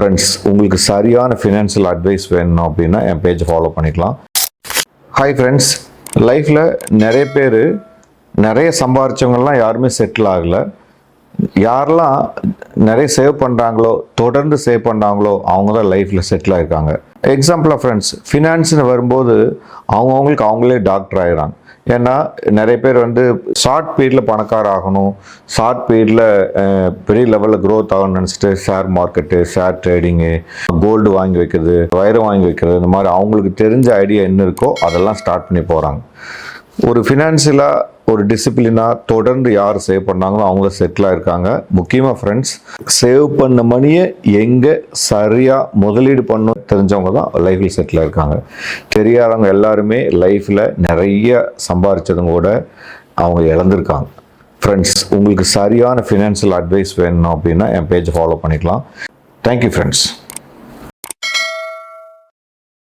Friends, உங்களுக்கு சரியான financial advice வேணும் அப்படின்னா என் பேஜை ஃபாலோ பண்ணிக்கலாம். ஹாய் ஃப்ரெண்ட்ஸ், லைஃப்பில் நிறைய பேர் நிறைய சம்பாரிச்சவங்கலாம் யாருமே செட்டில் ஆகலை. யாரெல்லாம் நிறைய சேவ் பண்ணுறாங்களோ, தொடர்ந்து சேவ் பண்ணுறாங்களோ, அவங்க தான் லைஃப்பில் செட்டில் ஆகிருக்காங்க. எக்ஸாம்பிளாக ஃப்ரெண்ட்ஸ், ஃபினான்ஸ்னு வரும்போது அவங்கவுங்களுக்கு அவங்களே டாக்டர் ஆகிடுறாங்க. ஏன்னா நிறைய பேர் ஷார்ட் பீரியடில் பணக்கார ஆகணும், ஷார்ட் பீரியடில் பெரிய லெவலில் க்ரோத் ஆகணும்னு நினச்சிட்டு share market, share trading, gold வாங்கி வைக்கிறது, வைரம் வாங்கி வைக்கிறது, இந்த மாதிரி அவங்களுக்கு தெரிஞ்ச ஐடியா என்ன இருக்கோ அதெல்லாம் ஸ்டார்ட் பண்ணி போகிறாங்க. ஒரு ஃபினான்ஷியலாக ஒரு டிசிப்ளினாக தொடர்ந்து யார் சேவ் பண்ணாங்களோ அவங்க செட்டிலாக இருக்காங்க. முக்கியமாக ஃப்ரெண்ட்ஸ், சேவ் பண்ண மணியை எங்கே சரியாக முதலீடு பண்ண தெரிஞ்சவங்க தான் லைஃப்பில் செட்டிலாக இருக்காங்க. தெரியாதவங்க எல்லாருமே லைஃப்பில் நிறைய சம்பாரிச்சதும் கூட அவங்க இழந்திருக்காங்க. ஃப்ரெண்ட்ஸ், உங்களுக்கு சரியான ஃபினான்ஷியல் அட்வைஸ் வேணும் அப்படின்னா என் பேஜை ஃபாலோ பண்ணிக்கலாம். Thank you friends.